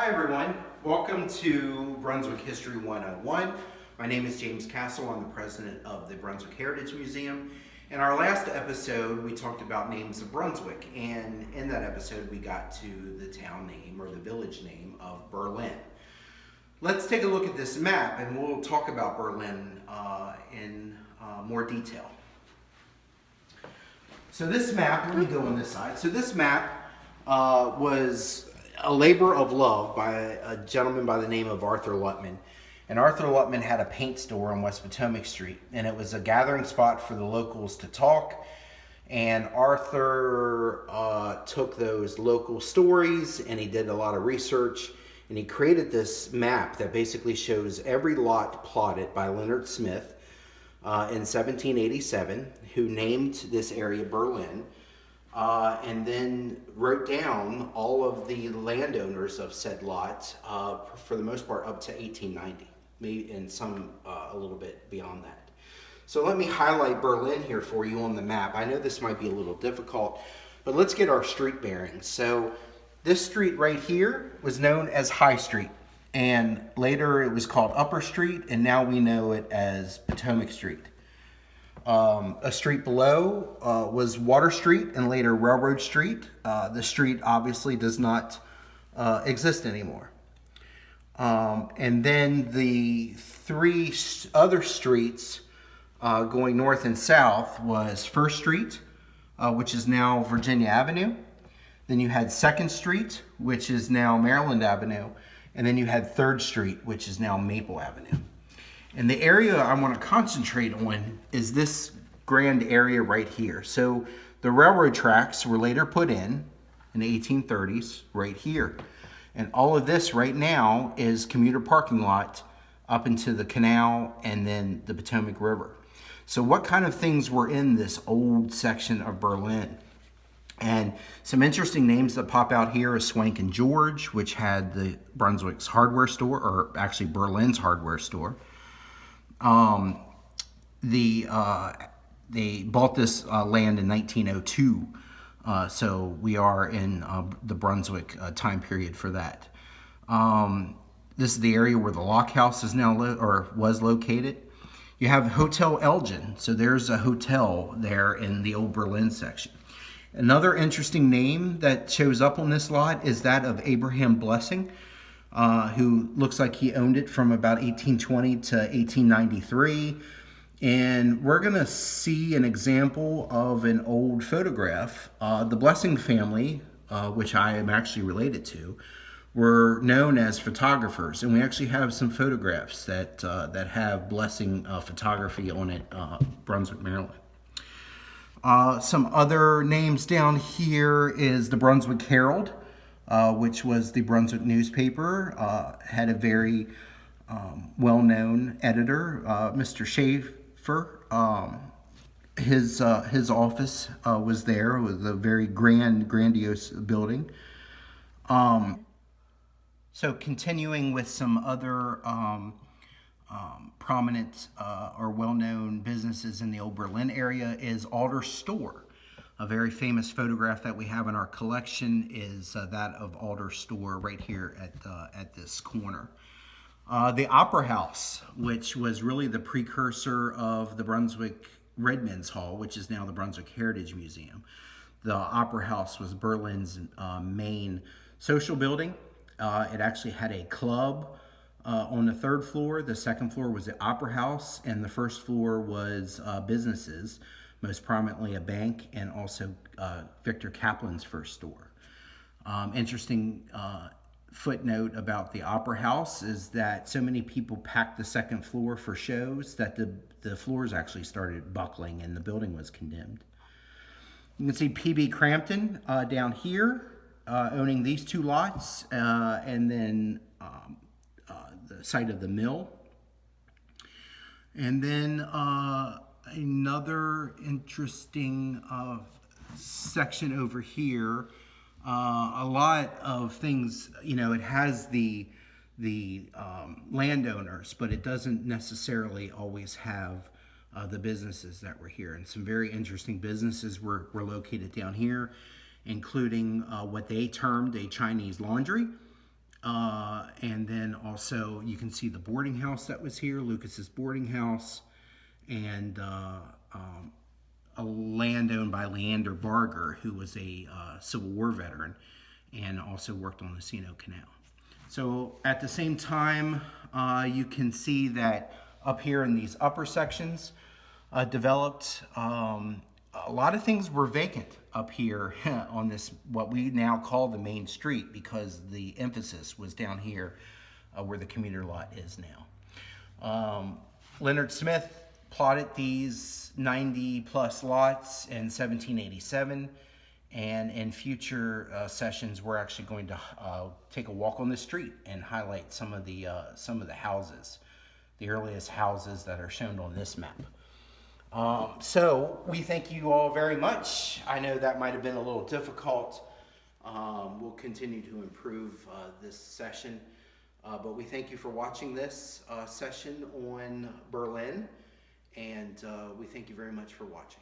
Hi everyone, welcome to Brunswick History 101. My name is James Castle. I'm the president of the Brunswick Heritage Museum. In our last episode, we talked about names of Brunswick, and in that episode, we got to the town name or the village name of Berlin. Let's take a look at this map, and we'll talk about Berlin in more detail. So this map, let me go on this side. So this map was a labor of love by a gentleman by the name of Arthur Lutman. And Arthur Lutman had a paint store on West Potomac Street, and it was a gathering spot for the locals to talk. And Arthur took those local stories and he did a lot of research, and he created this map that basically shows every lot plotted by Leonard Smith in 1787, who named this area Berlin. And then wrote down all of the landowners of said lot, for the most part up to 1890, maybe, and some a little bit beyond that. So let me highlight Berlin here for you on the map. I know this might be a little difficult, but let's get our street bearings. So this street right here was known as High Street, and later it was called Upper Street, and now we know it as Potomac Street. A street below was Water Street and later Railroad Street. The street obviously does not exist anymore. And then the three other streets going north and south was First Street, which is now Virginia Avenue. Then you had Second Street, which is now Maryland Avenue. And then you had Third Street, which is now Maple Avenue. And the area I want to concentrate on is this grand area right here. So the railroad tracks were later put in the 1830s right here. And all of this right now is commuter parking lot up into the canal and then the Potomac River. So what kind of things were in this old section of Berlin? And some interesting names that pop out here is Swank and George, which had the Brunswick's hardware store, or actually Berlin's hardware store. They bought this land in 1902, so we are in the Brunswick time period for that. This is the area where the Lock House is now was located. You have Hotel Elgin, so there's a hotel there in the old Berlin section. Another interesting name that shows up on this lot is that of Abraham Blessing, who looks like he owned it from about 1820 to 1893. And we're going to see an example of an old photograph. The Blessing family, which I am actually related to, were known as photographers. And we actually have some photographs that have Blessing photography on it, Brunswick, Maryland. Some other names down here is the Brunswick Herald, which was the Brunswick newspaper, had a very well-known editor, Mr. Schaefer. His office was there. It was a very grandiose building. So continuing with some other prominent or well-known businesses in the old Berlin area is Alder's Store. A very famous photograph that we have in our collection is that of Alder's Store right here at this corner. The Opera House, which was really the precursor of the Brunswick Redmen's Hall, which is now the Brunswick Heritage Museum. The Opera House was Berlin's main social building. It actually had a club on the third floor. The second floor was the Opera House, and the first floor was businesses, most prominently a bank, and also Victor Kaplan's first store. Interesting footnote about the Opera House is that so many people packed the second floor for shows that the floors actually started buckling and the building was condemned. You can see P.B. Crampton down here owning these two lots, and then the site of the mill. And then another interesting section over here. A lot of things, it has the landowners, but it doesn't necessarily always have the businesses that were here. And some very interesting businesses were located down here, including what they termed a Chinese laundry, And then also you can see the boarding house that was here, Lucas's boarding house, and a land owned by Leander Barger, who was a Civil War veteran and also worked on the Sino Canal. So at the same time, you can see that up here in these upper sections developed, a lot of things were vacant up here on this, what we now call the main street, because the emphasis was down here where the commuter lot is now. Leonard Smith plotted these 90 plus lots in 1787, and in future sessions we're actually going to take a walk on the street and highlight some of the houses, the earliest houses that are shown on this map. So we thank you all very much. I know that might have been a little difficult. We'll continue to improve this session, but we thank you for watching this session on Berlin, and we thank you very much for watching.